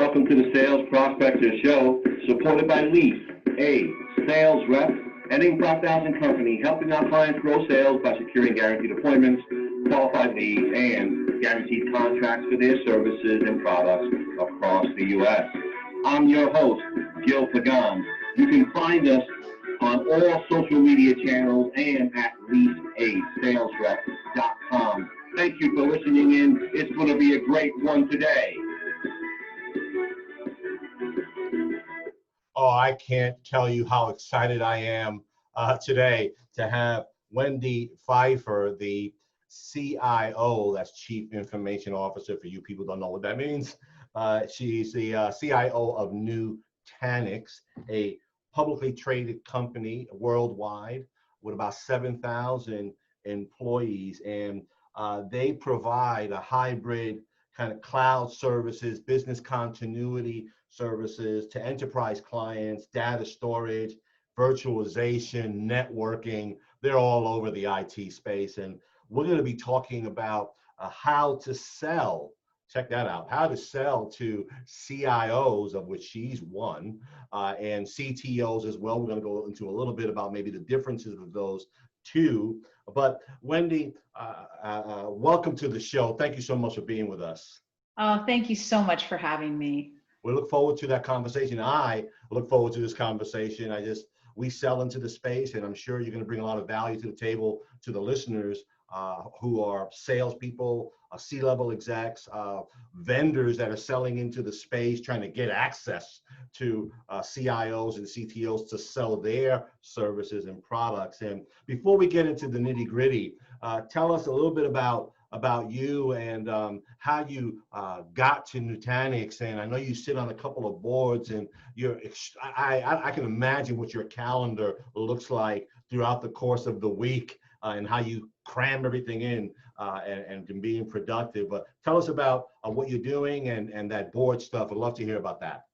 welcome to the Sales Prospector Show, supported by Leaf, a sales rep and a 5,000 company, helping our clients grow sales by securing guaranteed appointments, qualified leads, and guaranteed contracts for their services and products across the U.S. I'm your host, Gil Pagan. You can find us on all social media channels and at leafasalesrep.com. Thank you for listening in. It's going to be a great one today. Oh, I can't tell you how excited I am today to have Wendy Pfeiffer, the CIO, that's Chief Information Officer. For you people who don't know what that means. She's the CIO of Nutanix, a publicly traded company worldwide with about 7,000 employees, and they provide a hybrid kind of cloud services, business continuity services to enterprise clients, data storage, virtualization, networking. They're all over the IT space, and we're going to be talking about how to sell. Check that out, how to sell to CIOs, of which she's one, and CTOs as well. We're going to go into a little bit about maybe the differences of those two. But Wendy, welcome to the show. Thank you so much for being with us. Thank you so much for having me. We look forward to that conversation. I look forward to this conversation. We sell into the space, and I'm sure you're going to bring a lot of value to the table to the listeners who are salespeople, C-level execs, vendors that are selling into the space, trying to get access to CIOs and CTOs to sell their services and products. And before we get into the nitty-gritty, tell us a little bit about you and how you got to Nutanix. And I know you sit on a couple of boards, and I can imagine what your calendar looks like throughout the course of the week and how you cram everything in and being productive. But tell us about what you're doing and that board stuff. I'd love to hear about that.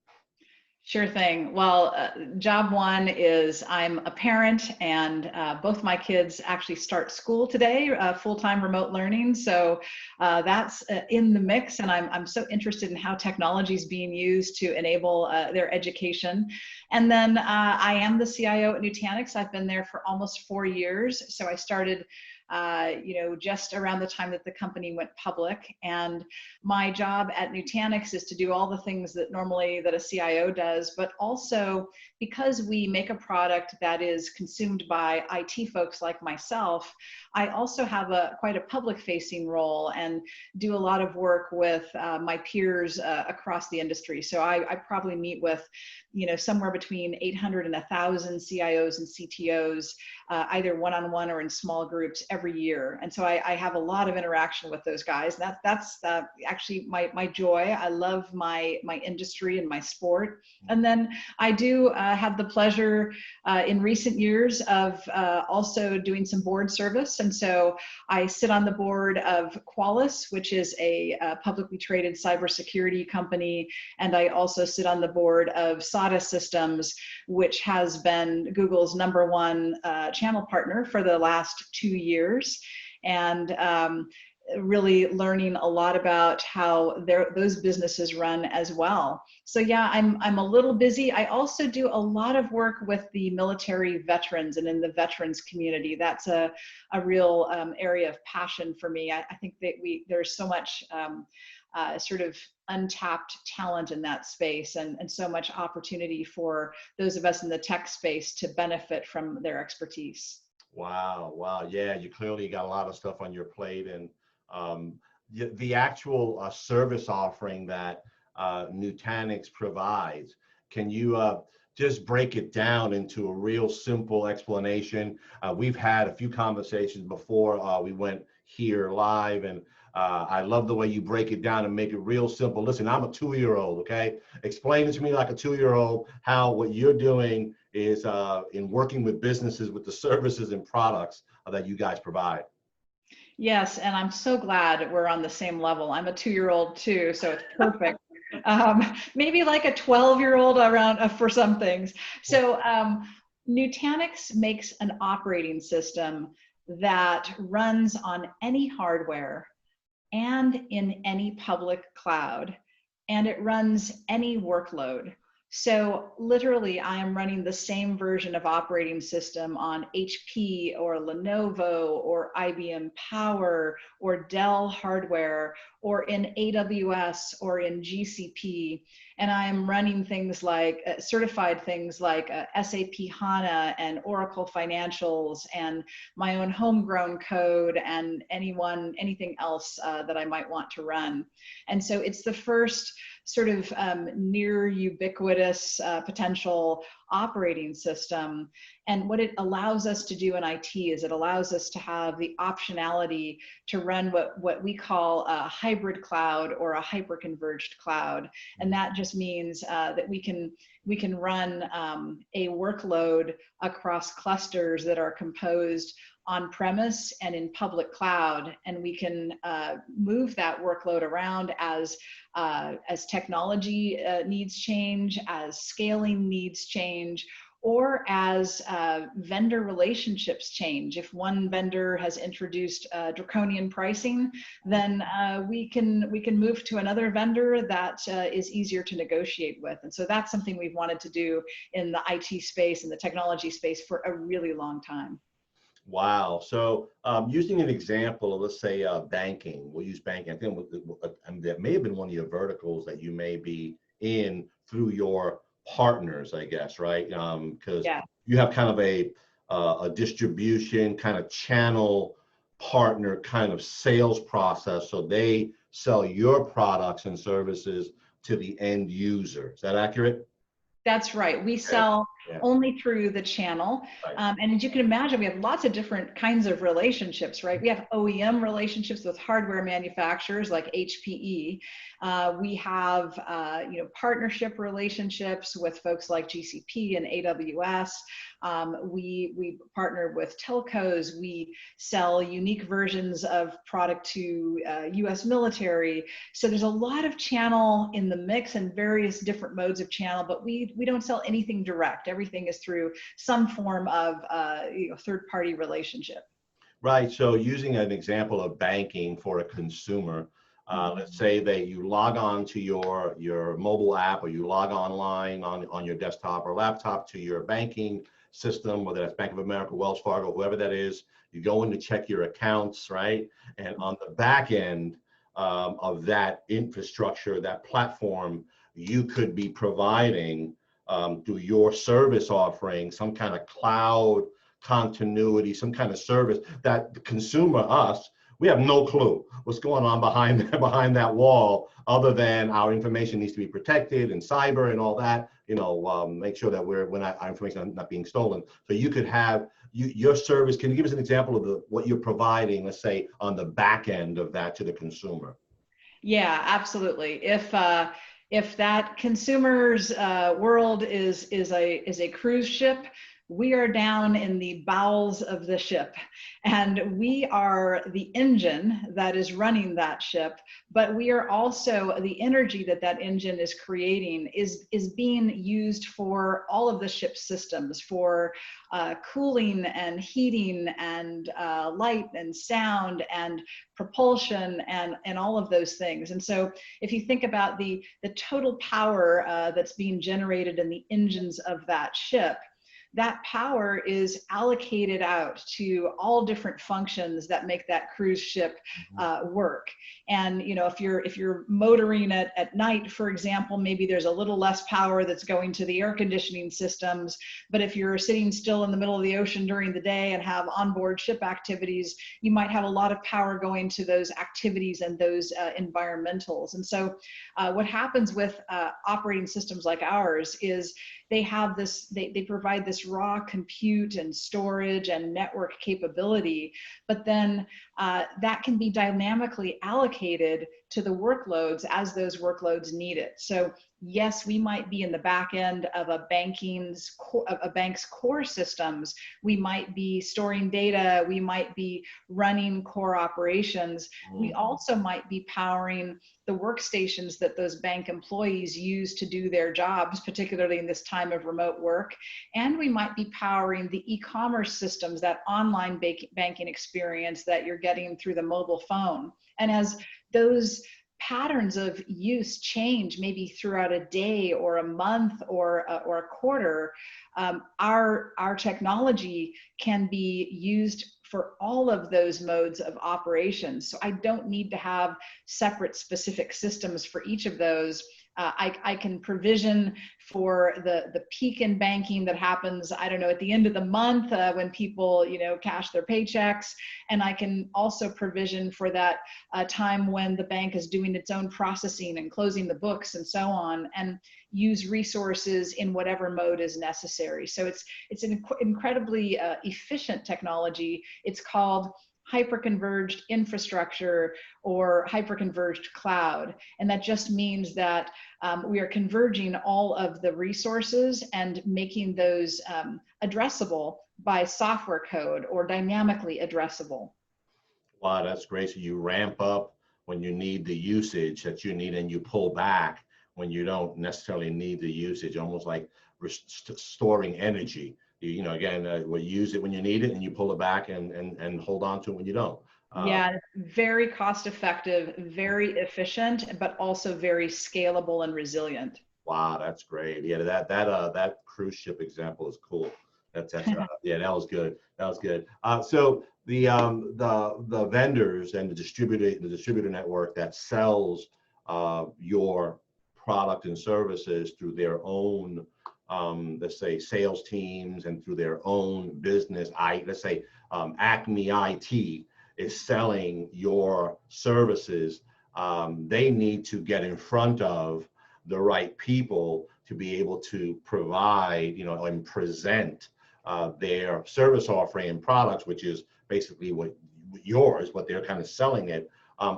Sure thing. Well, job one is I'm a parent, and both my kids actually start school today, full-time remote learning. So that's in the mix, and I'm so interested in how technology is being used to enable their education. And then I am the CIO at Nutanix. I've been there for almost 4 years. So I started just around the time that the company went public. And my job at Nutanix is to do all the things that normally that a CIO does, but also because we make a product that is consumed by IT folks like myself, I also have quite a public-facing role and do a lot of work with my peers across the industry. So I probably meet with, somewhere between 800 and 1,000 CIOs and CTOs, either one-on-one or in small groups every year. And so I have a lot of interaction with those guys. That's actually my joy. I love my industry and my sport. And then I do have the pleasure in recent years of also doing some board service. And so I sit on the board of Qualys, which is a publicly traded cybersecurity company. And I also sit on the board of SADA Systems, which has been Google's #1 channel partner for the last 2 years. And really learning a lot about how those businesses run as well. So yeah, I'm a little busy. I also do a lot of work with the military veterans and in the veterans community. That's a real area of passion for me. I think that there's so much sort of untapped talent in that space, and so much opportunity for those of us in the tech space to benefit from their expertise. Wow. Yeah, you clearly got a lot of stuff on your plate, and the actual service offering that Nutanix provides. Can you just break it down into a real simple explanation? We've had a few conversations before we went here live, and I love the way you break it down and make it real simple. Listen, I'm a 2-year-old, okay? Explain it to me like a 2-year-old, how what you're doing is in working with businesses with the services and products that you guys provide. Yes, and I'm so glad we're on the same level. I'm a 2-year-old too, so it's perfect. Maybe like a 12-year-old around for some things. So Nutanix makes an operating system that runs on any hardware and in any public cloud and it runs any workload. So literally, I am running the same version of operating system on HP or Lenovo or IBM Power or Dell hardware or in AWS or in GCP. And I am running things like certified things like SAP HANA and Oracle Financials and my own homegrown code and anything else that I might want to run. And so it's the first sort of near ubiquitous potential operating system. And what it allows us to do in IT is it allows us to have the optionality to run what we call a hybrid cloud or a hyper-converged cloud. And that just means that we can run a workload across clusters that are composed on premise and in public cloud, and we can move that workload around as technology needs change, as scaling needs change, or as vendor relationships change. If one vendor has introduced draconian pricing, then we can move to another vendor that is easier to negotiate with. And so that's something we've wanted to do in the IT space and the technology space for a really long time. Wow. So using an example of, let's say, banking, we'll use banking. I think that may have been one of your verticals that you may be in through your partners, I guess, right? Because you have kind of a distribution kind of channel partner kind of sales process. So they sell your products and services to the end user. Is that accurate? That's right. We sell only through the channel. Right. And as you can imagine, we have lots of different kinds of relationships, right? We have OEM relationships with hardware manufacturers like HPE. We have partnership relationships with folks like GCP and AWS. We partner with telcos. We sell unique versions of product to US military. So there's a lot of channel in the mix and various different modes of channel, but we don't sell anything direct. Everything is through some form of third-party relationship. Right. So using an example of banking for a consumer, let's say that you log on to your mobile app, or you log online on your desktop or laptop to your banking system, whether that's Bank of America, Wells Fargo, whoever that is. You go in to check your accounts, right? And on the back end of that infrastructure, that platform, you could be providing through your service offering some kind of cloud continuity, some kind of service that the consumer, us, we have no clue what's going on behind that wall, other than our information needs to be protected and cyber and all that, make sure that our information is not being stolen. So you could have your service. Can you give us an example of what you're providing, let's say, on the back end of that to the consumer? Yeah, absolutely. If that consumer's world is a cruise ship, we are down in the bowels of the ship, and we are the engine that is running that ship, but we are also the energy that engine is creating is being used for all of the ship's systems, for cooling and heating and light and sound and propulsion and all of those things. And so if you think about the total power that's being generated in the engines of that ship, that power is allocated out to all different functions that make that cruise ship work. And if you're motoring at night, for example, maybe there's a little less power that's going to the air conditioning systems. But if you're sitting still in the middle of the ocean during the day and have onboard ship activities, you might have a lot of power going to those activities and those environmentals. And so what happens with operating systems like ours is they provide this raw compute and storage and network capability, but then that can be dynamically allocated to the workloads as those workloads need it. So yes, we might be in the back end of a bank's core systems. We might be storing data. We might be running core operations. We also might be powering the workstations that those bank employees use to do their jobs, particularly in this time of remote work. And we might be powering the e-commerce systems, that online banking experience that you're getting through the mobile phone. And as those patterns of use change maybe throughout a day or a month or a quarter, our technology can be used for all of those modes of operation. So I don't need to have separate specific systems for each of those. I can provision for the peak in banking that happens, I don't know, at the end of the month when people, cash their paychecks. And I can also provision for that time when the bank is doing its own processing and closing the books and so on, and use resources in whatever mode is necessary. So it's an incredibly efficient technology. It's called hyperconverged infrastructure or hyperconverged cloud. And that just means that we are converging all of the resources and making those addressable by software code or dynamically addressable. Wow, that's great. So you ramp up when you need the usage that you need, and you pull back when you don't necessarily need the usage, almost like storing energy. Again, we use it when you need it, and you pull it back and hold on to it when you don't. Yeah, very cost effective, very efficient, but also very scalable and resilient. Wow, that's great. Yeah, that cruise ship example is cool. That's yeah, that was good. That was good. So the vendors and the distributor network that sells your product and services through their own let's say sales teams and through their own business, let's say Acme IT is selling your services, they need to get in front of the right people to be able to provide, and present their service offering and products, which is basically what they're kind of selling it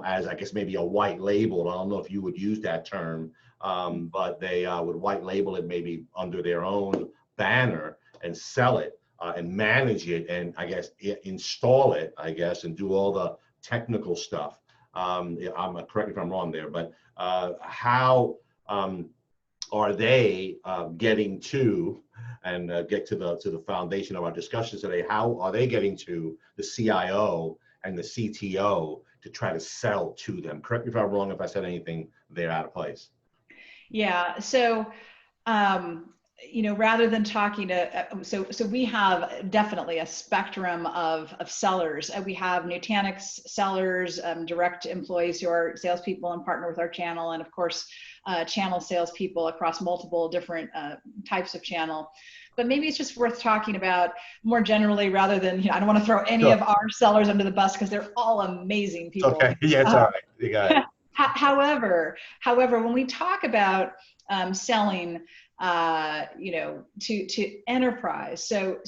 as, I guess, maybe a white label. I don't know if you would use that term, but they would white label it maybe under their own banner and sell it and manage it, and I guess install it, I guess, and do all the technical stuff. I'm correct if I'm wrong there, but how are they getting to, and get to the foundation of our discussions today, how are they getting to the CIO and the CTO to try to sell to them? Correct me if I'm wrong if I said anything there out of place. Yeah, so rather than talking to, so we have definitely a spectrum of sellers. We have Nutanix sellers, direct employees who are salespeople and partner with our channel, and of course, channel salespeople across multiple different types of channel. But maybe it's just worth talking about more generally, rather than, I don't want to throw any of our sellers under the bus because they're all amazing people. Okay, yeah, it's all right. You got it. However, when we talk about selling, to enterprise, so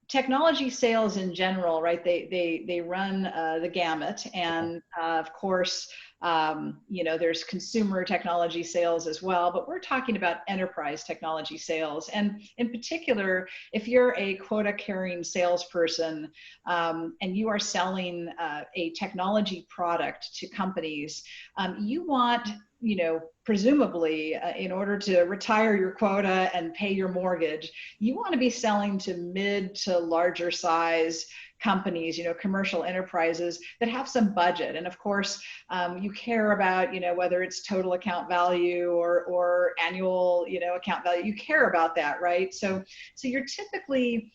technology sales in general, right? They run the gamut, and of course, there's consumer technology sales as well, but we're talking about enterprise technology sales. And in particular, if you're a quota carrying salesperson and you are selling a technology product to companies, you want, presumably in order to retire your quota and pay your mortgage, you want to be selling to mid to larger size companies, commercial enterprises that have some budget. And of course, you care about, whether it's total account value or annual, account value, you care about that, right? So you're typically,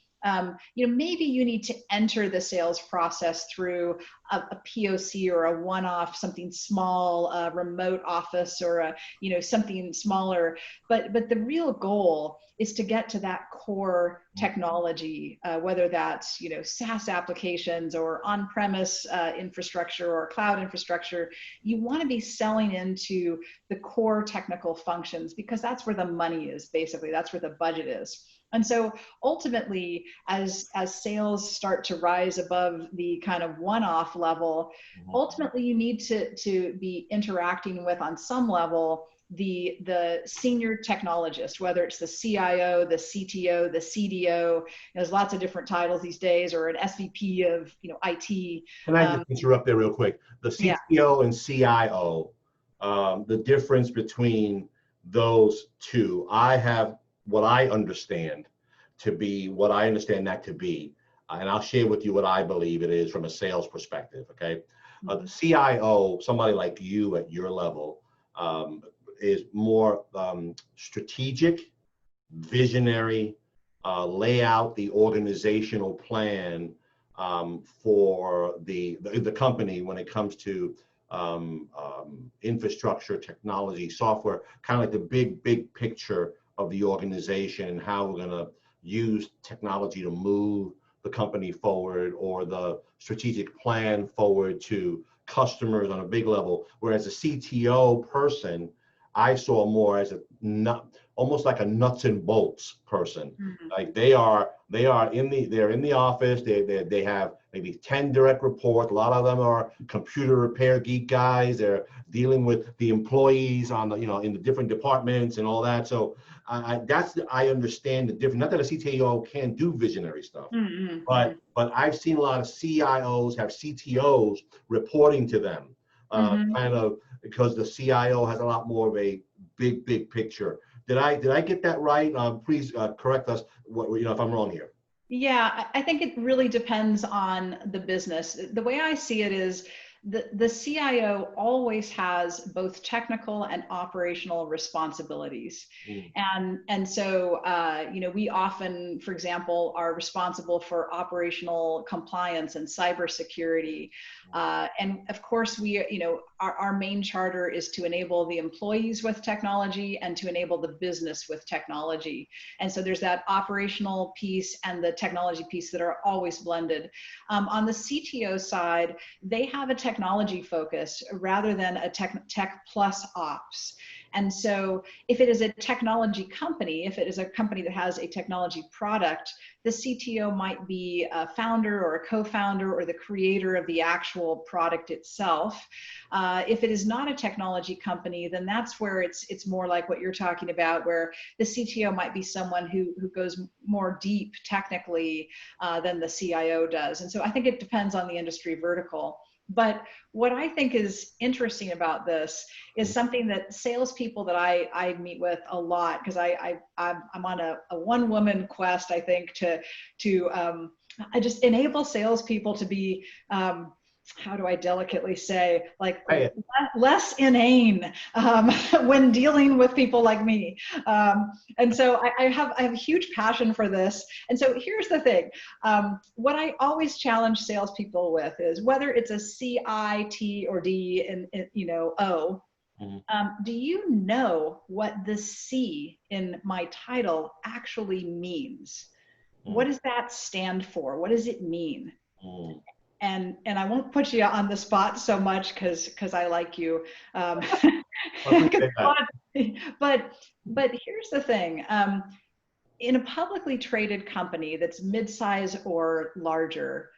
maybe you need to enter the sales process through a POC or a one-off, something small, remote office, or something smaller. But the real goal is to get to that core technology, whether that's SaaS applications or on-premise infrastructure or cloud infrastructure. You want to be selling into the core technical functions because that's where the money is. Basically, that's where the budget is. And so ultimately, as sales start to rise above the kind of one-off level, ultimately you need to be interacting with, on some level, the senior technologist, whether it's the CIO, the CTO, the CDO. There's lots of different titles these days, or an SVP of IT. Can I just interrupt there real quick? The CTO and CIO, the difference between those two, I have what I understand to be, what I understand that to be, and I'll share with you what I believe it is from a sales perspective, okay? CIO, somebody like you at your level, is more strategic, visionary, lay out the organizational plan for the company when it comes to infrastructure, technology, software, kind of like the big picture of the organization and how we're going to use technology to move the company forward, or the strategic plan forward to customers on a big level. Whereas a CTO person, I saw more as almost like a nuts and bolts person. Like they're in the office. They have maybe 10 direct reports. A lot of them are computer repair geek guys. They're dealing with the employees on the, in the different departments and all that. So I understand the difference. Not that a CTO can't do visionary stuff, but I've seen a lot of CIOs have CTOs reporting to them, kind of, because the CIO has a lot more of a big picture. Did I get that right? Please correct us if I'm wrong here. Yeah, I think it really depends on the business. The way I see it is the CIO always has both technical and operational responsibilities. And so, we often, for example, are responsible for operational compliance and cybersecurity. And of course, our main charter is to enable the employees with technology and to enable the business with technology. And so there's that operational piece and the technology piece that are always blended. On the CTO side, they have a technology focus rather than a tech plus ops. And so if it is a technology company, if it is a company that has a technology product, the CTO might be a founder or a co-founder or the creator of the actual product itself. If it is not a technology company, then that's where it's more like what you're talking about, where the CTO might be someone who goes more deep technically than the CIO does. And so I think it depends on the industry vertical. But what I think is interesting about this is something that salespeople that I meet with a lot, because I'm on a one-woman quest, I think, to I just enable salespeople to be, how do I delicately say, like less inane when dealing with people like me. And so I have a huge passion for this. And so here's the thing. What I always challenge salespeople with is whether it's a C, I, T, or D, and O. Do you know what the C in my title actually means? What does that stand for? What does it mean? And I won't put you on the spot so much because I like you. But here's the thing. In a publicly traded company that's mid-size or larger,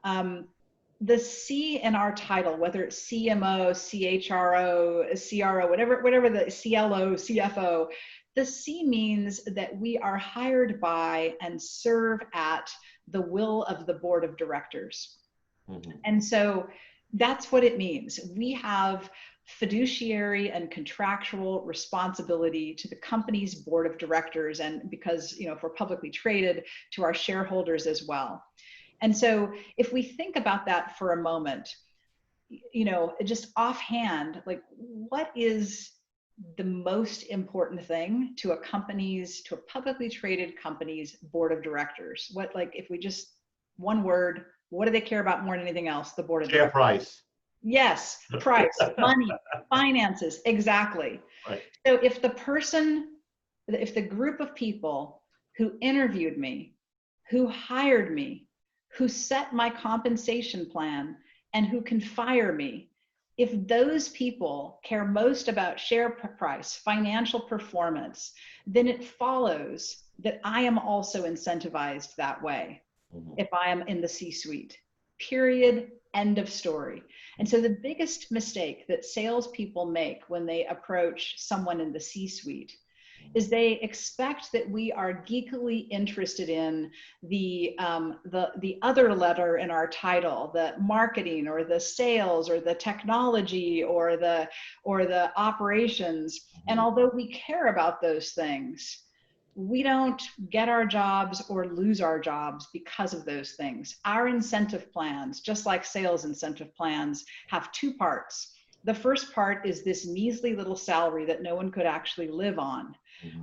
the C in our title, whether it's CMO, CHRO, CRO, whatever the CLO, CFO, the C means that we are hired by and serve at the will of the board of directors. And so that's what it means. We have fiduciary and contractual responsibility to the company's board of directors, and because if we're publicly traded, to our shareholders as well. And so if we think about that for a moment, just offhand, like what is the most important thing to a publicly traded company's board of directors? What, like, if we just, one word, what do they care about more than anything else? The board of directors. Share price. Yes, price, money, finances, exactly. Right. So if the group of people who interviewed me, who hired me, who set my compensation plan, and who can fire me, if those people care most about share price, financial performance, then it follows that I am also incentivized that way. If I am in the C-suite, period, end of story. And so the biggest mistake that salespeople make when they approach someone in the C-suite is they expect that we are geekily interested in the other letter in our title, the marketing or the sales or the technology or the operations. And although we care about those things, we don't get our jobs or lose our jobs because of those things. Our incentive plans, just like sales incentive plans, have two parts. The first part is this measly little salary that no one could actually live on,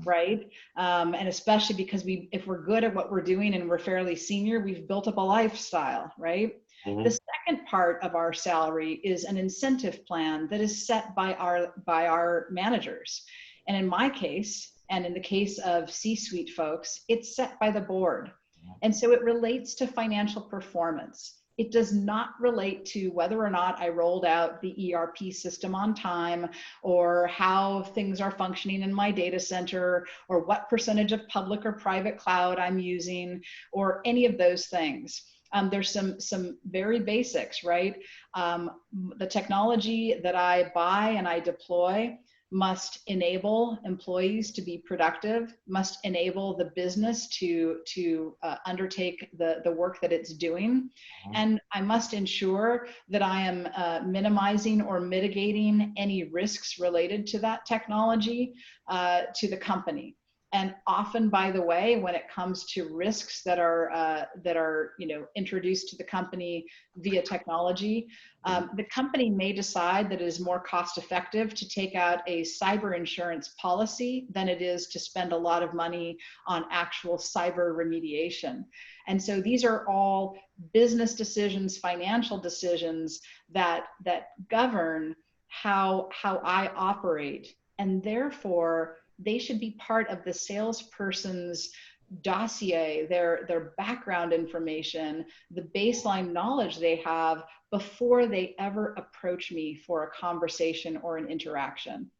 right? And especially because if we're good at what we're doing and we're fairly senior, we've built up a lifestyle, right? The second part of our salary is an incentive plan that is set by our managers. And in my case, and in the case of C-suite folks, it's set by the board. And so it relates to financial performance. It does not relate to whether or not I rolled out the ERP system on time, or how things are functioning in my data center, or what percentage of public or private cloud I'm using, or any of those things. There's some very basics, right? The technology that I buy and I deploy must enable employees to be productive, must enable the business to undertake the work that it's doing. And I must ensure that I am minimizing or mitigating any risks related to that technology to the company. And often, by the way, when it comes to risks that are introduced to the company via technology, the company may decide that it is more cost effective to take out a cyber insurance policy than it is to spend a lot of money on actual cyber remediation. And so these are all business decisions, financial decisions that govern how I operate, and therefore they should be part of the salesperson's dossier, their background information, the baseline knowledge they have before they ever approach me for a conversation or an interaction.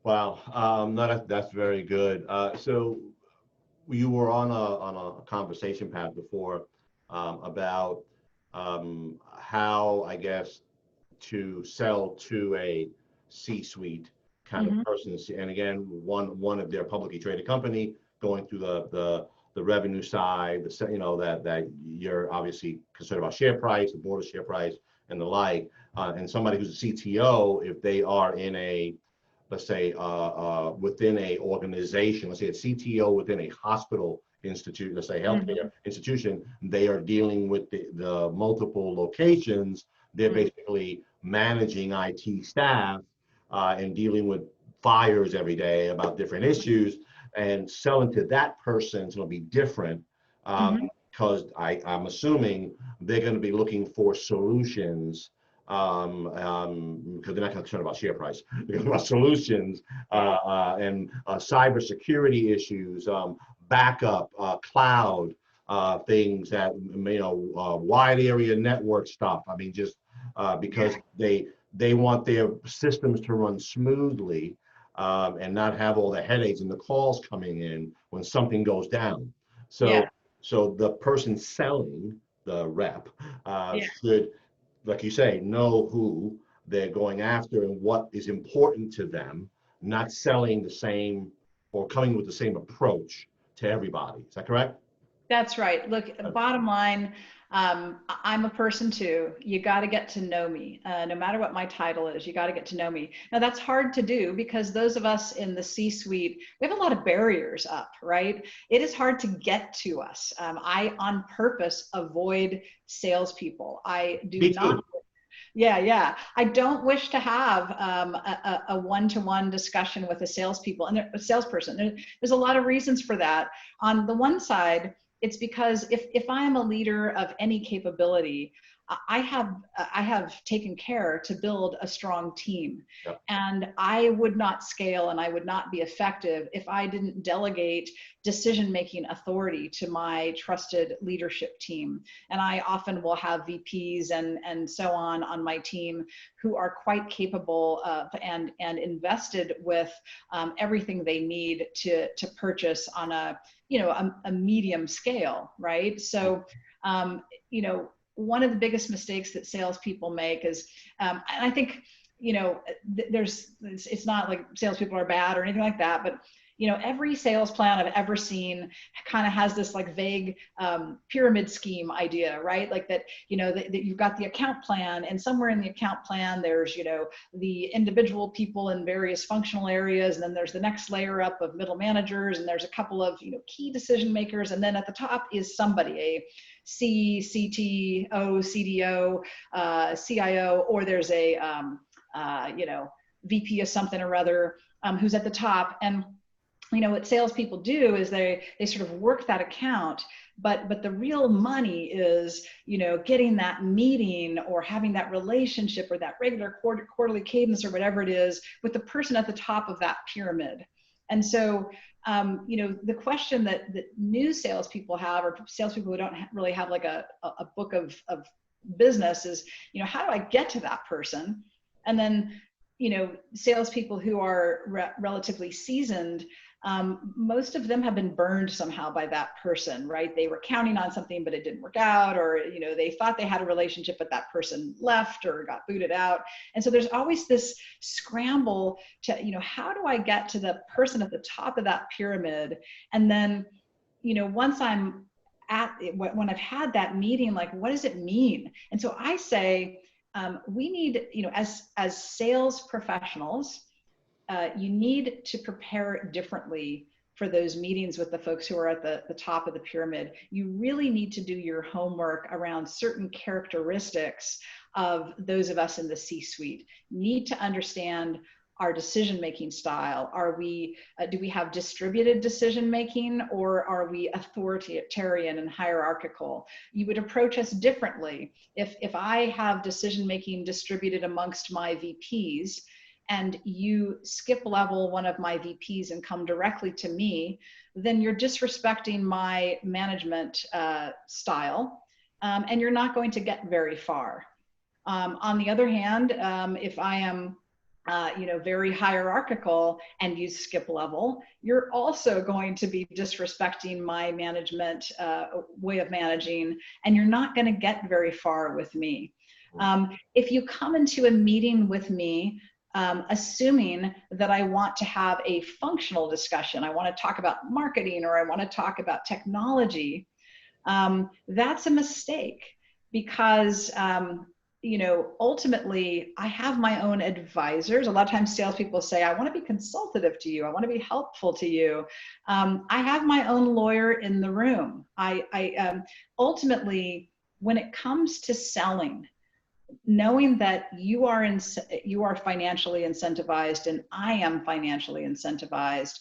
Wow, no, that's very good. So you were on a conversation path before about how, I guess, to sell to a C-suite kind of person. And again, one of their publicly traded company going through the revenue side, that you're obviously concerned about share price, the board of share price, and the like. And somebody who's a CTO, if they are in a, let's say, within a organization, let's say a CTO within a hospital institute, let's say healthcare institution, they are dealing with the multiple locations. They're basically managing IT staff and dealing with fires every day about different issues, and selling to that person is going to be different because I'm assuming they're going to be looking for solutions because they're not concerned about share price. They're concerned about solutions and cybersecurity issues, backup, cloud things that, wide area network stuff. I mean, just because they want their systems to run smoothly and not have all the headaches and the calls coming in when something goes down. So the person selling, the rep, should, like you say, know who they're going after and what is important to them, not selling the same or coming with the same approach to everybody. Is that correct? That's right. Look, bottom line, I'm a person too. You got to get to know me. No matter what my title is, you got to get to know me. Now, that's hard to do because those of us in the C-suite, we have a lot of barriers up, right? It is hard to get to us. I, on purpose, avoid salespeople. I do not. Yeah. I don't wish to have a one-to-one discussion with a salesperson. There's a lot of reasons for that. On the one side, it's because if I am a leader of any capability, I have taken care to build a strong team. Yep. And I would not scale and I would not be effective if I didn't delegate decision-making authority to my trusted leadership team. And I often will have VPs and so on my team who are quite capable of and invested with everything they need to purchase on a medium scale, right? So, one of the biggest mistakes that salespeople make is, and I think, it's not like salespeople are bad or anything like that, but every sales plan I've ever seen kind of has this like vague pyramid scheme idea, right? Like that, that you've got the account plan, and somewhere in the account plan, there's, the individual people in various functional areas. And then there's the next layer up of middle managers. And there's a couple of, key decision makers. And then at the top is somebody, a CTO, CDO, CIO, or there's a, VP of something or other who's at the top. And what salespeople do is they sort of work that account, but the real money is, getting that meeting or having that relationship or that regular quarterly cadence or whatever it is with the person at the top of that pyramid. And so, the question that new salespeople have, or salespeople who don't really have like a book of business, is, how do I get to that person? And then, salespeople who are relatively seasoned, most of them have been burned somehow by that person, right? They were counting on something, but it didn't work out, or, they thought they had a relationship, but that person left or got booted out. And so there's always this scramble to, how do I get to the person at the top of that pyramid? And then, once I'm when I've had that meeting, like, what does it mean? And so I say, we need, as sales professionals, you need to prepare differently for those meetings with the folks who are at the top of the pyramid. You really need to do your homework around certain characteristics of those of us in the C-suite. Need to understand our decision-making style. Do we have distributed decision-making, or are we authoritarian and hierarchical? You would approach us differently if I have decision-making distributed amongst my VPs, and you skip level one of my VPs and come directly to me, then you're disrespecting my management style, and you're not going to get very far. On the other hand, if I am very hierarchical and you skip level, you're also going to be disrespecting my management way of managing, and you're not going to get very far with me. If you come into a meeting with me assuming that I want to have a functional discussion, I want to talk about marketing, or I want to talk about technology, that's a mistake, because ultimately I have my own advisors. A lot of times salespeople say, I want to be consultative to you, I want to be helpful to you. I have my own lawyer in the room. I ultimately, when it comes to selling, knowing that you are financially incentivized and I am financially incentivized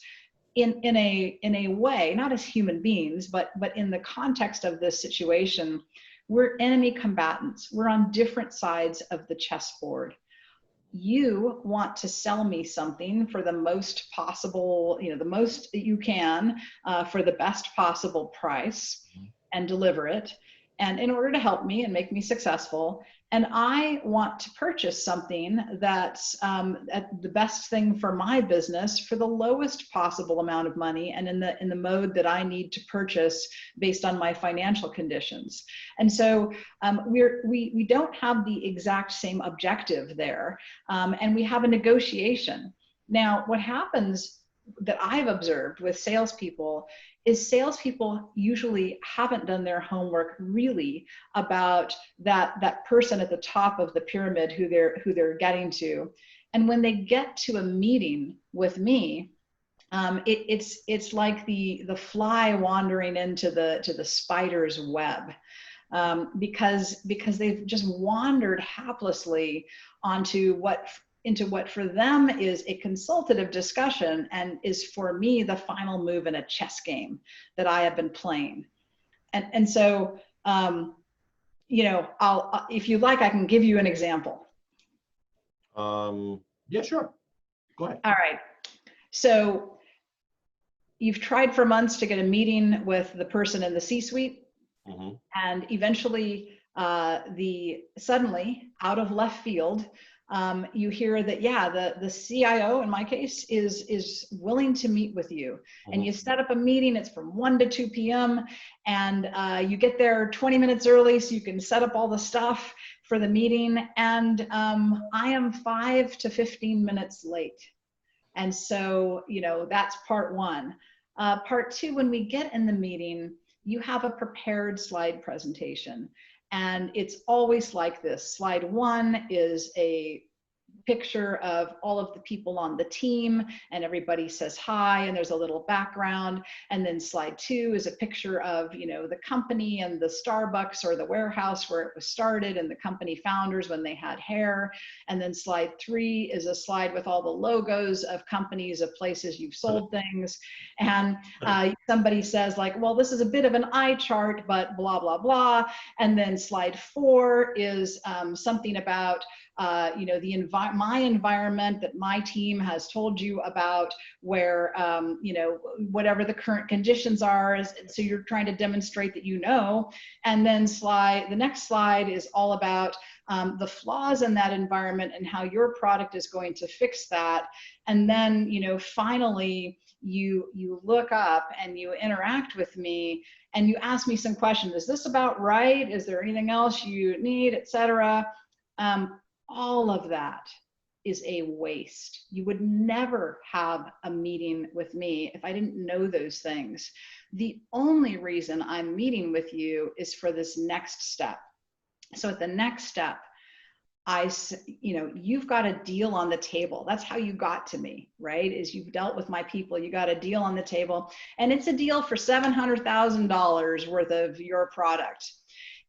in a way, not as human beings, but in the context of this situation, we're enemy combatants. We're on different sides of the chessboard. You want to sell me something for the most possible, the most that you can, for the best possible price, and deliver it. And in order to help me and make me successful, and I want to purchase something that's the best thing for my business for the lowest possible amount of money, and in the mode that I need to purchase based on my financial conditions. And so we don't have the exact same objective there, and we have a negotiation. Now, what happens that I've observed with salespeople is salespeople usually haven't done their homework really about that person at the top of the pyramid who they're getting to. And when they get to a meeting with me, it's like the fly wandering into the spider's web, because they've just wandered haplessly into what for them is a consultative discussion, and is for me the final move in a chess game that I have been playing. And so, if you like, I can give you an example. Yeah, sure. Go ahead. All right. So you've tried for months to get a meeting with the person in the C-suite, and eventually, suddenly, out of left field, you hear that, the CIO, in my case, is willing to meet with you. And you set up a meeting, it's from 1 to 2 p.m. And you get there 20 minutes early so you can set up all the stuff for the meeting. And I am 5 to 15 minutes late. And so, that's part one. Part two, when we get in the meeting, you have a prepared slide presentation. And it's always like this. Slide one is a picture of all of the people on the team, and everybody says hi, and there's a little background. And then slide two is a picture of, the company and the Starbucks or the warehouse where it was started, and the company founders when they had hair. And then slide three is a slide with all the logos of companies, of places you've sold things. And somebody says like, well, this is a bit of an eye chart, but blah, blah, blah. And then slide four is something about my environment that my team has told you about, where, whatever the current conditions are. So you're trying to demonstrate that And then the next slide is all about the flaws in that environment and how your product is going to fix that. And then, finally, you look up and you interact with me and you ask me some questions. Is this about right? Is there anything else you need, etc.? All of that is a waste. You would never have a meeting with me if I didn't know those things. The only reason I'm meeting with you is for this next step. So at the next step, you've got a deal on the table. That's how you got to me, right? Is you've dealt with my people, you got a deal on the table, and it's a deal for $700,000 worth of your product.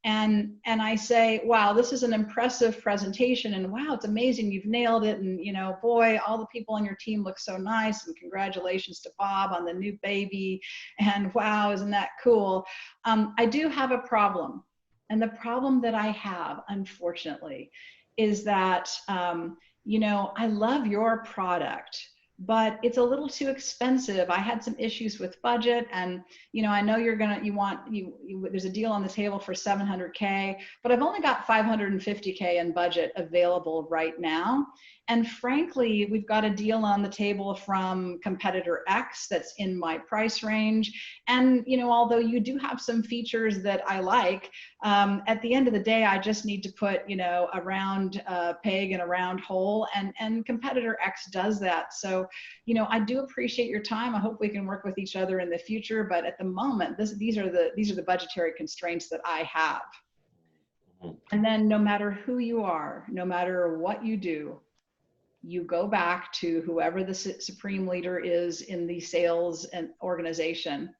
And I say, wow, this is an impressive presentation, and wow, it's amazing, you've nailed it, and boy, all the people on your team look so nice, and congratulations to Bob on the new baby, and wow, isn't that cool? I do have a problem, and the problem that I have, unfortunately, is that I love your product, but it's a little too expensive. I had some issues with budget, and I know there's a deal on the table for $700K, but I've only got $550K in budget available right now. And frankly, we've got a deal on the table from competitor X that's in my price range. And although you do have some features that I like, at the end of the day, I just need to put a round peg in a round hole, and competitor X does that. So I do appreciate your time. I hope we can work with each other in the future, but at the moment, these are the budgetary constraints that I have. And then no matter who you are, no matter what you do, you go back to whoever the supreme leader is in the sales and organization.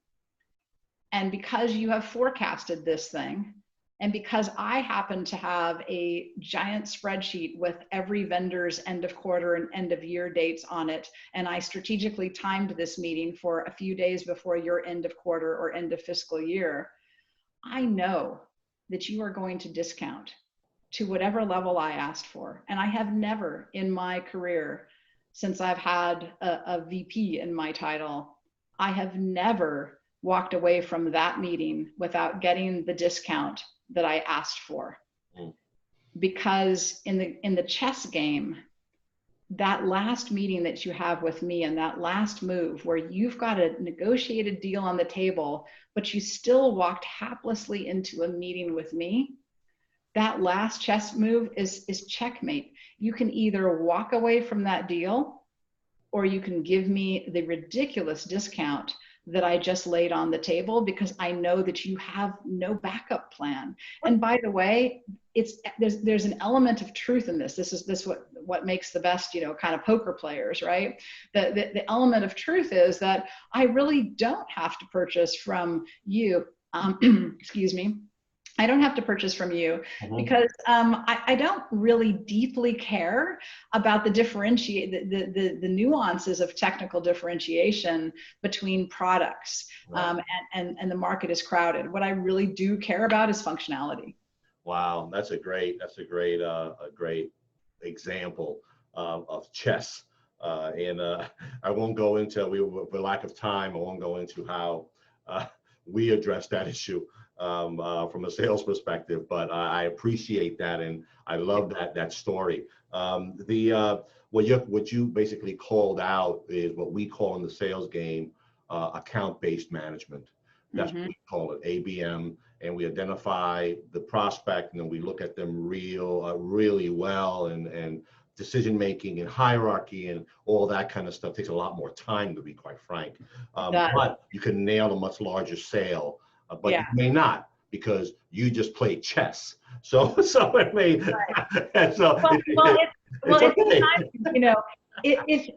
And because you have forecasted this thing, and because I happen to have a giant spreadsheet with every vendor's end of quarter and end of year dates on it, and I strategically timed this meeting for a few days before your end of quarter or end of fiscal year, I know that you are going to discount to whatever level I asked for. And I have never in my career, since I've had a VP in my title, I have never walked away from that meeting without getting the discount that I asked for. Because in the chess game, that last meeting that you have with me and that last move where you've got a negotiated deal on the table, but you still walked haplessly into a meeting with me, that last chess move is checkmate. You can either walk away from that deal, or you can give me the ridiculous discount that I just laid on the table, because I know that you have no backup plan. And by the way, there's an element of truth in this. This is what makes the best, kind of poker players, right? The element of truth is that I really don't have to purchase from you. Excuse me. I don't have to purchase from you because I don't really deeply care about the nuances of technical differentiation between products, and the market is crowded. What I really do care about is functionality. Wow, that's a great example of chess. And I won't go into, for lack of time, I won't go into how we address that issue. From a sales perspective, but I appreciate that, and I love that story. What you basically called out is what we call in the sales game account-based management. That's what we call it, ABM, and we identify the prospect, and then we look at them really well, and decision making and hierarchy and all that kind of stuff takes a lot more time, to be quite frank. That, But you can nail a much larger sale, but yeah. you may not, because you just played chess. So it may, and so it's okay. You know,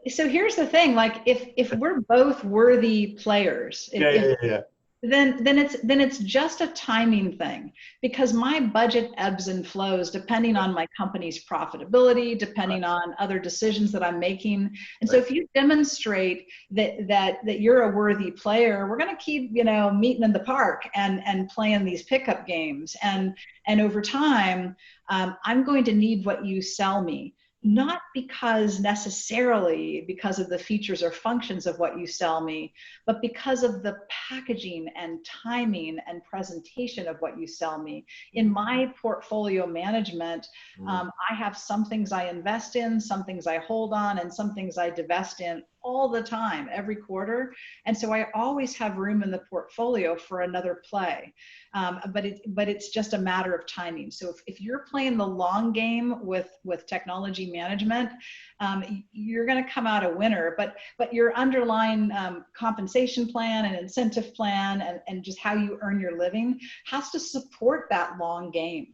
so here's the thing, like if we're both worthy players, Yeah. then it's just a timing thing, because my budget ebbs and flows depending on my company's profitability, depending on other decisions that I'm making. And so if you demonstrate that you're a worthy player, we're going to keep, meeting in the park and playing these pickup games. And over time, I'm going to need what you sell me. Not necessarily because of the features or functions of what you sell me, but because of the packaging and timing and presentation of what you sell me. In my portfolio management, I have some things I invest in, some things I hold on, and some things I divest in all the time, every quarter. And so I always have room in the portfolio for another play. But it's just a matter of timing. So if you're playing the long game with technology management, you're going to come out a winner. But your underlying compensation plan and incentive plan and just how you earn your living has to support that long game.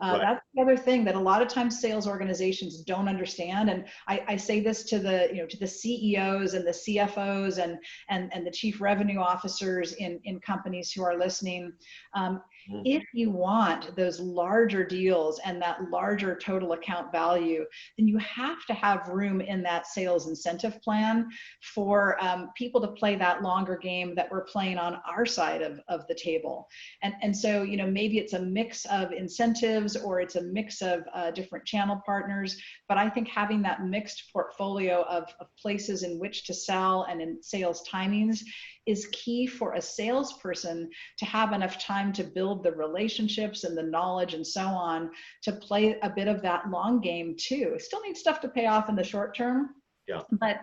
Right. That's the other thing that a lot of times sales organizations don't understand. And I say this to the CEOs and the CFOs and the chief revenue officers in companies who are listening. If you want those larger deals and that larger total account value, then you have to have room in that sales incentive plan for people to play that longer game that we're playing on our side of the table. And so, maybe it's a mix of incentives or it's a mix of different channel partners. But I think having that mixed portfolio of places in which to sell and in sales timings is key for a salesperson to have enough time to build the relationships and the knowledge and so on to play a bit of that long game too. Still need stuff to pay off in the short term. Yeah. But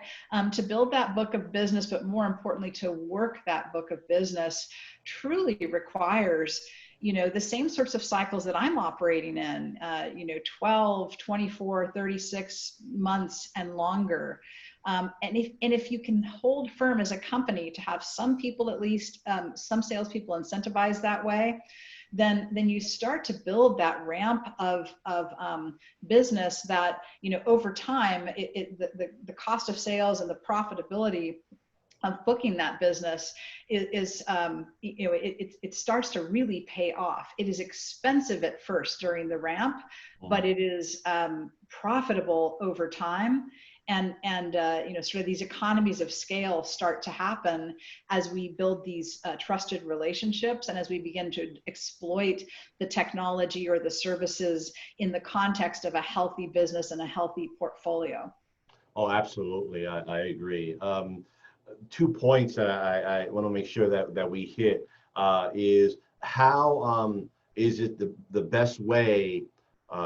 to build that book of business, but more importantly, to work that book of business truly requires, the same sorts of cycles that I'm operating in, 12, 24, 36 months and longer. And if you can hold firm as a company to have some people, at least some salespeople incentivized that way, then you start to build that ramp of business that, over time, the cost of sales and the profitability of booking that business it starts to really pay off. It is expensive at first during the ramp, but it is profitable over time. And sort of these economies of scale start to happen as we build these trusted relationships and as we begin to exploit the technology or the services in the context of a healthy business and a healthy portfolio. Oh, absolutely. I agree. 2 points that I want to make sure that we hit is how is it the best way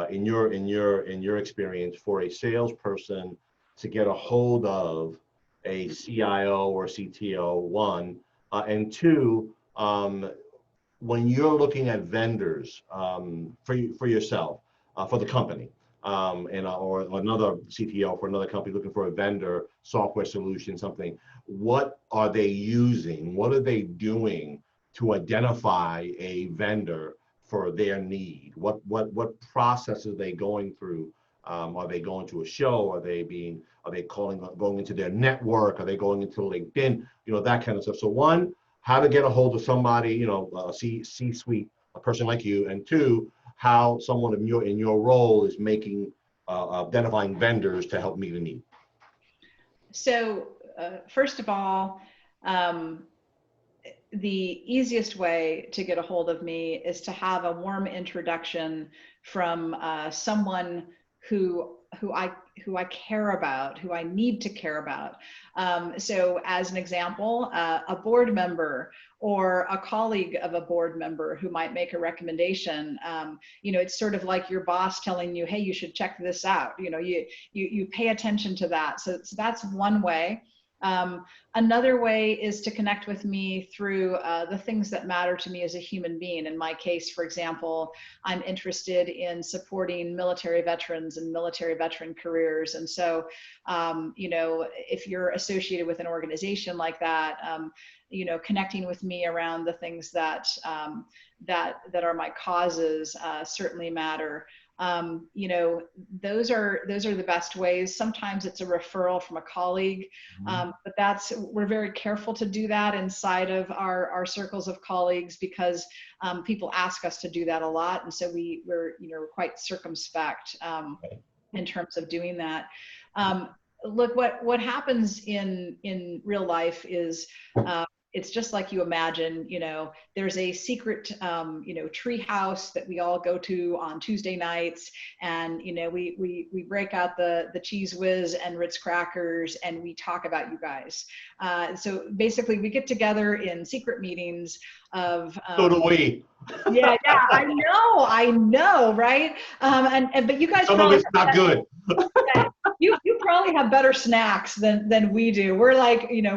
in your experience for a salesperson to get a hold of a CIO or CTO, one, and two, when you're looking at vendors for yourself, for the company, or another CTO for another company looking for a vendor, software solution, something, what are they using? What are they doing to identify a vendor for their need? What process are they going through? Are they going to a show? Are they going into their network? Are they going into LinkedIn? That kind of stuff. So one, how to get a hold of somebody, a C-suite, a person like you, and two, how someone in your role is identifying vendors to help meet a need. So first of all, the easiest way to get a hold of me is to have a warm introduction from someone who I care about, who I need to care about. So as an example, a board member or a colleague of a board member who might make a recommendation. It's sort of like your boss telling you, hey, you should check this out. You pay attention to that. So that's one way. Another way is to connect with me through the things that matter to me as a human being. In my case, for example, I'm interested in supporting military veterans and military veteran careers. And so, you know, if you're associated with an organization like that, you know, connecting with me around the things that that are my causes certainly matter. You know, those are the best ways. Sometimes it's a referral from a colleague, but we're very careful to do that inside of our circles of colleagues, because people ask us to do that a lot, and so we're you know, quite circumspect in terms of doing that. Look, what happens in real life is it's just like you imagine. You know, there's a secret, you know, tree house that we all go to on Tuesday nights, and you know, we break out the Cheese Whiz and Ritz crackers, and we talk about you guys. So basically, we get together in secret meetings of. So do we. Yeah, I know, right? And but you guys Some of probably it's not good. you probably have better snacks than we do. We're like, you know,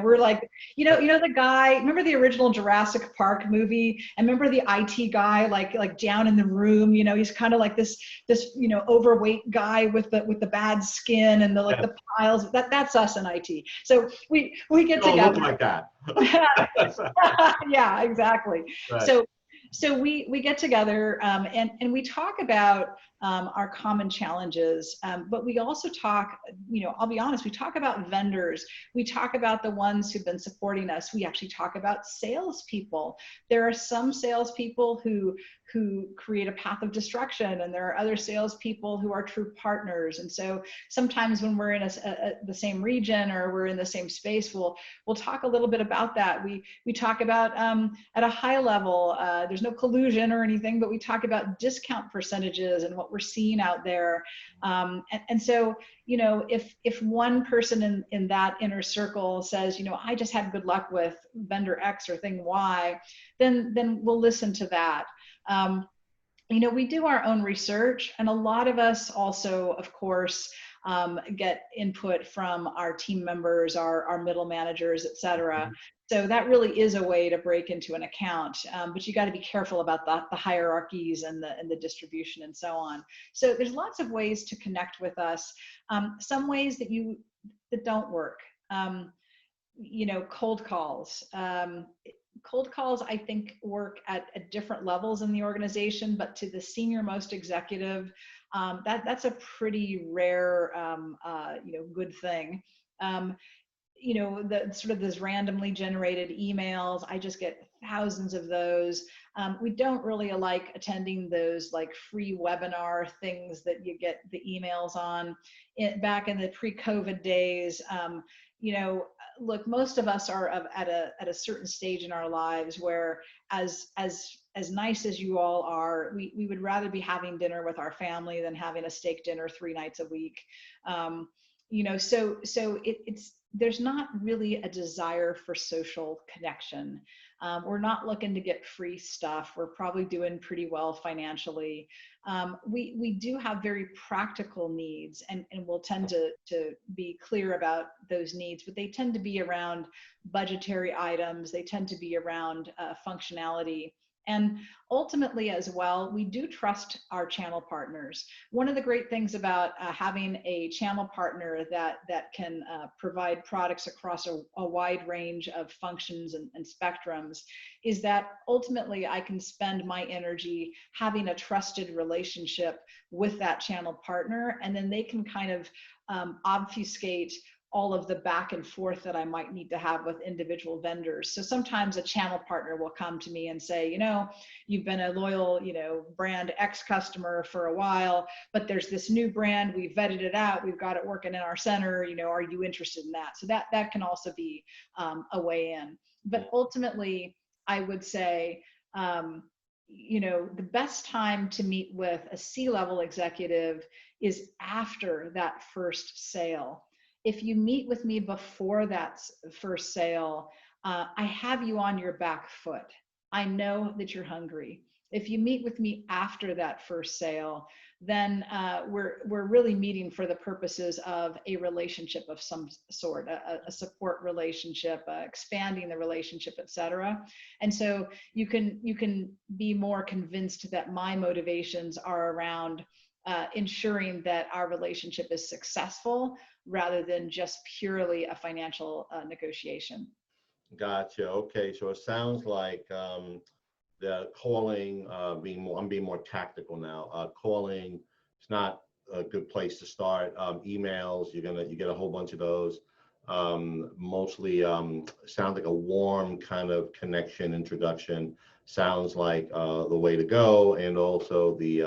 you know the guy, remember the original Jurassic Park movie? And remember the IT guy, like down in the room, you know, he's kind of like this, you know, overweight guy with the bad skin and the like the piles. That's us in IT. So we get Don't together. look like that. Yeah, exactly. Right. So we get together and we talk about our common challenges, but we also talk, you know, I'll be honest, we talk about vendors. We talk about the ones who've been supporting us. We actually talk about salespeople. There are some salespeople who create a path of destruction, and there are other salespeople who are true partners. And so sometimes when we're in the same region or we're in the same space, we'll talk a little bit about that. We talk about at a high level, there's no collusion or anything, but we talk about discount percentages and what we're seeing out there. And so, you know, if one person in that inner circle says, you know, I just had good luck with vendor X or thing Y, then we'll listen to that. You know, we do our own research, and a lot of us also, of course, get input from our team members, our middle managers, et cetera. So that really is a way to break into an account, but you got to be careful about the hierarchies and the distribution and so on. So there's lots of ways to connect with us. Some ways that don't work. You know, cold calls. Cold calls, I think, work at different levels in the organization, but to the senior most executive, that's a pretty rare, you know, good thing. You know, the sort of those randomly generated emails, I just get thousands of those. We don't really like attending those like free webinar things that you get the emails on. Back in the pre-COVID days, you know, look, most of us are at a certain stage in our lives where as nice as you all are, we would rather be having dinner with our family than having a steak dinner 3 nights a week. You know, so there's not really a desire for social connection. We're not looking to get free stuff. We're probably doing pretty well financially. We do have very practical needs, and we'll tend to be clear about those needs, but they tend to be around budgetary items. They tend to be around functionality. And ultimately as well, we do trust our channel partners. One of the great things about having a channel partner that can provide products across a wide range of functions and spectrums is that ultimately I can spend my energy having a trusted relationship with that channel partner, and then they can kind of obfuscate all of the back and forth that I might need to have with individual vendors. So sometimes a channel partner will come to me and say, you know, you've been a loyal, you know, brand X customer for a while, but there's this new brand, we've vetted it out, we've got it working in our center, you know, are you interested in that? So that can also be a way in. But ultimately, I would say, you know, the best time to meet with a C-level executive is after that first sale. If you meet with me before that first sale, I have you on your back foot. I know that you're hungry. If you meet with me after that first sale, then we're really meeting for the purposes of a relationship of some sort, a support relationship, expanding the relationship, etc. And so you can be more convinced that my motivations are around ensuring that our relationship is successful rather than just purely a financial negotiation. Gotcha. Okay, so it sounds like the calling, I'm being more tactical now. Calling, it's not a good place to start. Emails, you get a whole bunch of those. Mostly sounds like a warm kind of connection, introduction. Sounds like the way to go, and also the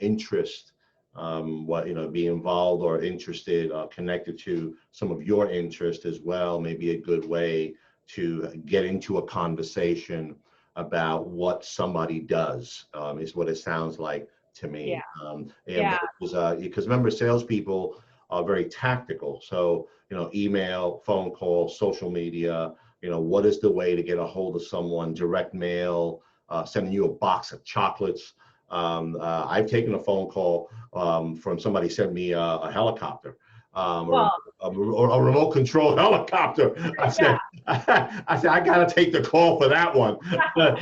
interest, be involved or interested, connected to some of your interest as well, may be a good way to get into a conversation about what somebody does, is what it sounds like to me. Because remember, salespeople are very tactical. So, email, phone call, social media, what is the way to get a hold of someone, direct mail, sending you a box of chocolates. I've taken a phone call from somebody sent me a helicopter, or a remote control helicopter. I said, I got to take the call for that one. But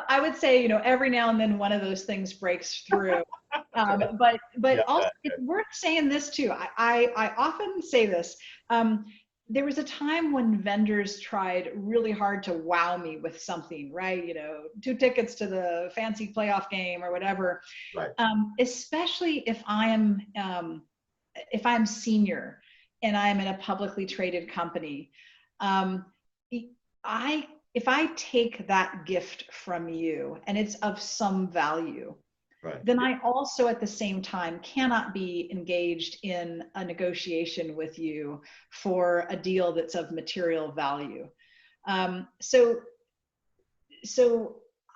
I would say, every now and then one of those things breaks through. But also it's worth saying this too. I often say this. There was a time when vendors tried really hard to wow me with something, right? 2 tickets to the fancy playoff game or whatever. Right. Especially if I'm senior and I'm in a publicly traded company. If I take that gift from you and it's of some value, right, then I also at the same time cannot be engaged in a negotiation with you for a deal that's of material value. So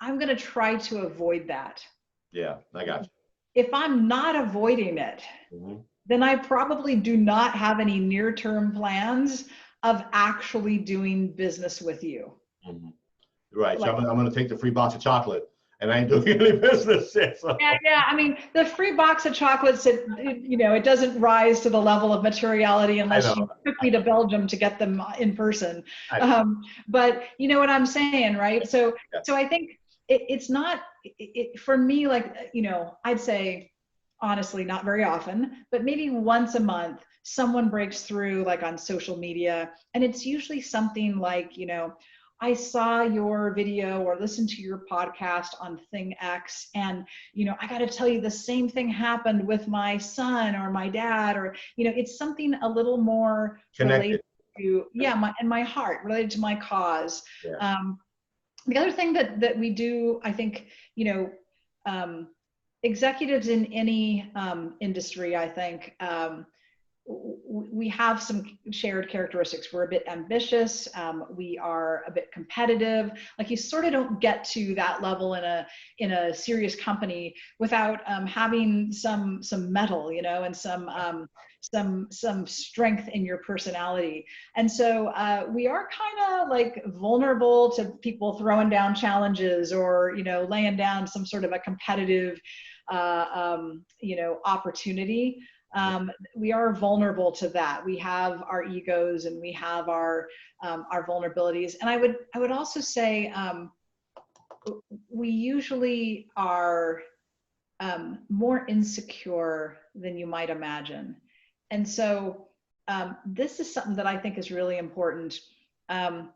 I'm going to try to avoid that. Yeah, I got you. If I'm not avoiding it, then I probably do not have any near-term plans of actually doing business with you. Right. So I'm going to take the free box of chocolate. And I ain't doing any business. So. Yeah. I mean, the free box of chocolates, it doesn't rise to the level of materiality unless you took me to Belgium to get them in person. But you know what I'm saying, right? So I think it's not, for me, like, I'd say, honestly, not very often, but maybe once a month, someone breaks through like on social media. And it's usually something like, I saw your video or listened to your podcast on thing X, and I got to tell you, the same thing happened with my son or my dad, or it's something a little more connected to my heart, related to my cause. Yeah. The other thing that we do, I think, executives in any industry, I think, we have some shared characteristics. We're a bit ambitious. We are a bit competitive. Like, you sort of don't get to that level in a serious company without having some mettle, and some strength in your personality. And so we are kind of like vulnerable to people throwing down challenges or laying down some sort of a competitive opportunity. We are vulnerable to that. We have our egos and we have our vulnerabilities. And I would also say we usually are more insecure than you might imagine. And so this is something that I think is really important. I'm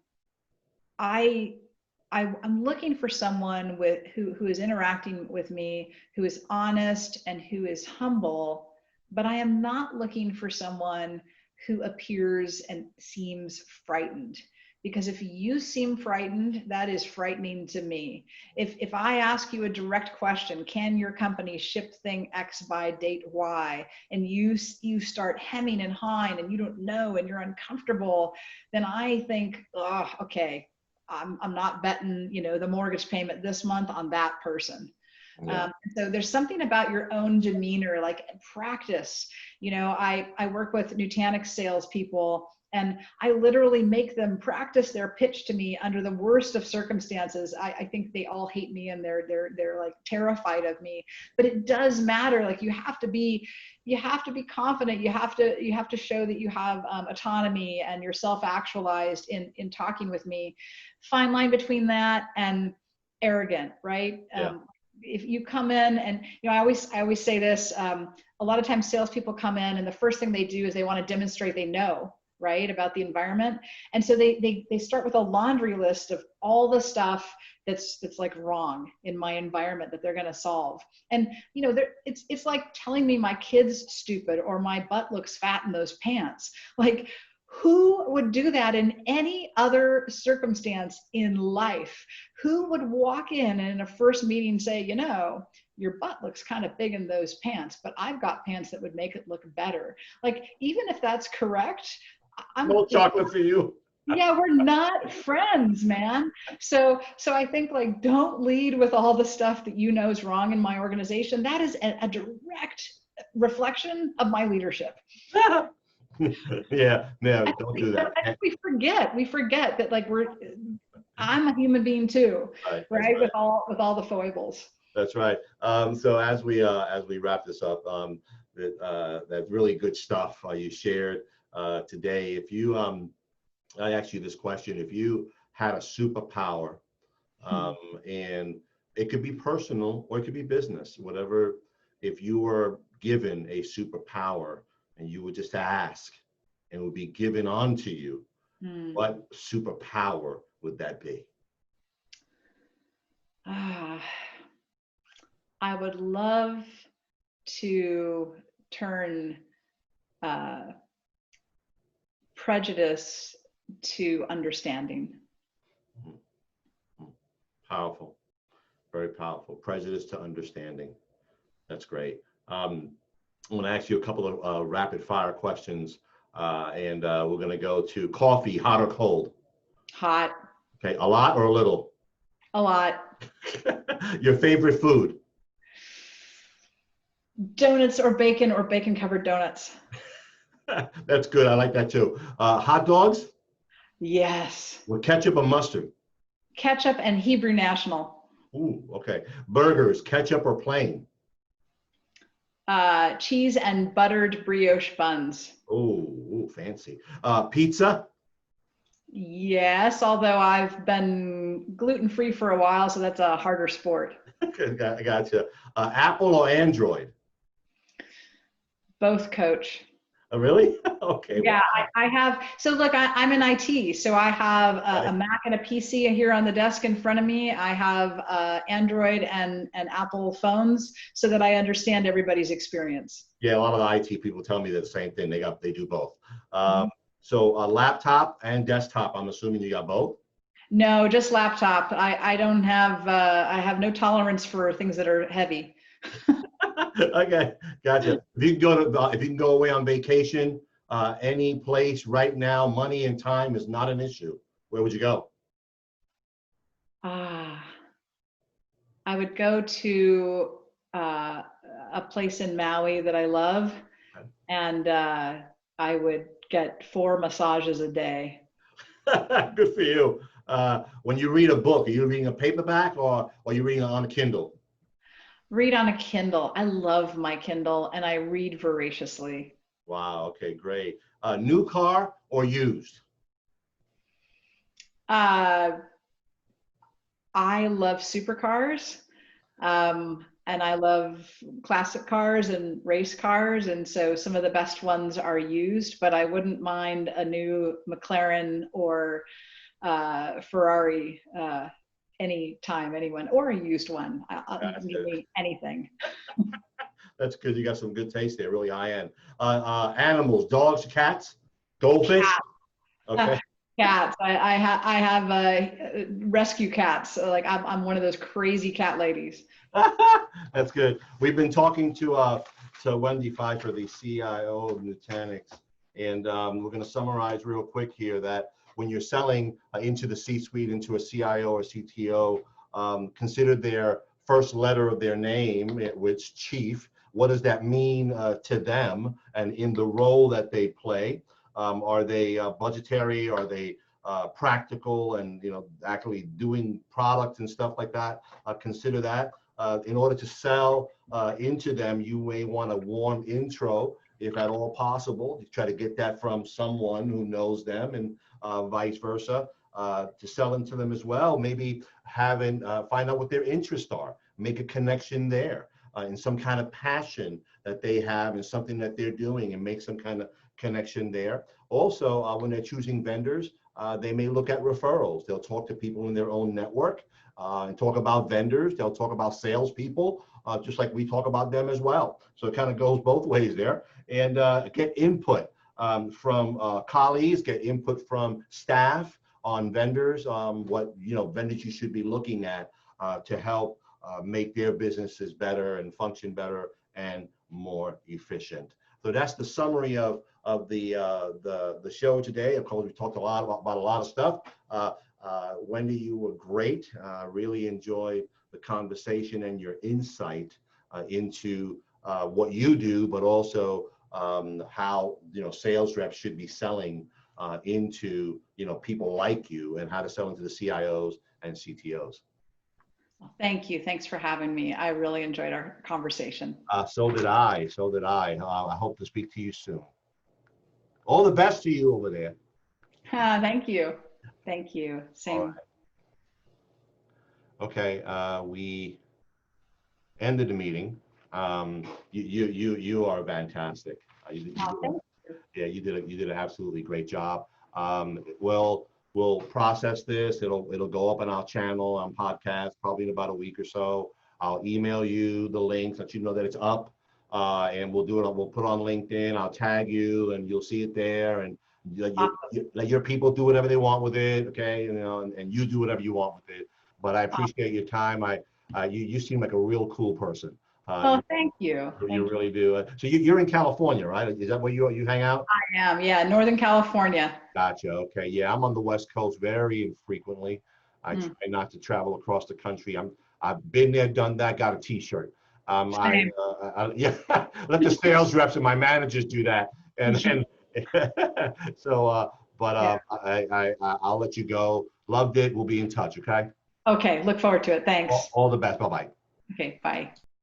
looking for someone who is interacting with me, who is honest and who is humble. But I am not looking for someone who appears and seems frightened, because if you seem frightened, that is frightening to me. If I ask you a direct question, can your company ship thing X by date Y, and you start hemming and hawing and you don't know and you're uncomfortable, then I think, oh, okay, I'm not betting, the mortgage payment this month on that person. Yeah. So there's something about your own demeanor, like practice. I work with Nutanix salespeople, And I literally make them practice their pitch to me under the worst of circumstances. I think they all hate me and they're like terrified of me, but it does matter. Like you have to be confident. You have to show that you have autonomy and you're self-actualized in talking with me. Fine line between that and arrogant, right? Yeah. If you come in and, I always say this, a lot of times salespeople come in and the first thing they do is they want to demonstrate they know, right, about the environment. And so they start with a laundry list of all the stuff that's like wrong in my environment that they're going to solve. And, it's like telling me my kid's stupid or my butt looks fat in those pants. Like, who would do that in any other circumstance in life? Who would walk in a first meeting say, your butt looks kind of big in those pants, but I've got pants that would make it look better. Like, even if that's correct, No chocolate for you. Yeah, we're not friends, man. So I think, like, don't lead with all the stuff that is wrong in my organization. That is a direct reflection of my leadership. Yeah, no, don't do that. We forget that, like, I'm a human being too, right? With all the foibles. That's right. So as we wrap this up, that really good stuff you shared today. If you, I asked you this question: if you had a superpower, and it could be personal or it could be business, whatever. If you were given a superpower and you would just ask, and it would be given onto you, what superpower would that be? I would love to turn prejudice to understanding. Powerful, very powerful. Prejudice to understanding. That's great. I'm going to ask you a couple of rapid fire questions, and we're going to go to coffee, hot or cold? Hot. Okay, a lot or a little? A lot. Your favorite food? Donuts or bacon covered donuts. That's good. I like that too. Hot dogs? Yes. With ketchup or mustard? Ketchup and Hebrew National. Ooh, okay. Burgers, ketchup or plain? Cheese and buttered brioche buns. Ooh, fancy. Pizza? Yes, although I've been gluten-free for a while, so that's a harder sport. I gotcha. Apple or Android? Both, coach. Oh, really? Okay. Yeah, I have. So look, I'm in IT, so I have a Mac and a PC here on the desk in front of me. I have Android and Apple phones so that I understand everybody's experience. Yeah, a lot of the IT people tell me the same thing. They do both. So a laptop and desktop, I'm assuming you got both? No, just laptop. I don't have, I have no tolerance for things that are heavy. Okay, gotcha. If you can go away on vacation, any place right now, money and time is not an issue, where would you go? I would go to a place in Maui that I love, and I would get 4 massages a day. Good for you. When you read a book, are you reading a paperback or are you reading on a Kindle? Read on a Kindle. I love my Kindle and I read voraciously. Wow, okay, great. New car or used? I love supercars, and I love classic cars and race cars, and so some of the best ones are used, but I wouldn't mind a new McLaren or Ferrari anytime, anyone, or a used one. I'll need anything. That's good. You got some good taste there, really high end. Animals, dogs, cats, goldfish? Cats. Okay. Cats. I have rescue cats. Like I'm one of those crazy cat ladies. That's good. We've been talking to Wendy Pfeiffer, the CIO of Nutanix, and we're going to summarize real quick here that when you're selling into the C-suite, into a CIO or CTO, consider their first letter of their name, which chief. What does that mean to them and in the role that they play? Are they budgetary? Are they practical and actually doing products and stuff like that? Consider that. In order to sell into them, you may want a warm intro, if at all possible. You try to get that from someone who knows them, and vice versa. To sell into them as well, maybe find out what their interests are, make a connection there, in some kind of passion that they have and something that they're doing, and make some kind of connection there. Also, when they're choosing vendors, they may look at referrals. They'll talk to people in their own network and talk about vendors. They'll talk about salespeople, just like we talk about them as well. So it kind of goes both ways there. And get input from colleagues, get input from staff on vendors, what vendors you should be looking at to help make their businesses better and function better and more efficient. So that's the summary of the show today. Of course, we talked a lot about a lot of stuff. Wendy, you were great. Really enjoyed the conversation and your insight into what you do, but also how sales reps should be selling into people like you, and how to sell into the CIOs and CTOs. Thank you. Thanks for having me. I really enjoyed our conversation. So did I. So did I. I hope to speak to you soon. All the best to you over there. Thank you. Thank you. Same. Right. Okay. We ended the meeting. You are fantastic. Thank you. Yeah, you did an absolutely great job. We'll process this. It'll go up on our channel on podcast probably in about a week or so. I'll email you the links, let you know that it's up, and we'll do it. We'll put it on LinkedIn. I'll tag you, and you'll see it there. And let your people do whatever they want with it, okay? And you do whatever you want with it. But I appreciate your time. You seem like a real cool person. Oh, thank you. You really do. So you're in California, right? Is that where you hang out? I am, yeah, Northern California. Gotcha. Okay. Yeah, I'm on the West Coast very infrequently. I try not to travel across the country. I've been there, done that, got a T-shirt. Yeah, let the sales reps and my managers do that. And so, I'll let you go. Loved it. We'll be in touch. Okay. Okay. Look forward to it. Thanks. All the best. Bye-bye. Okay. Bye.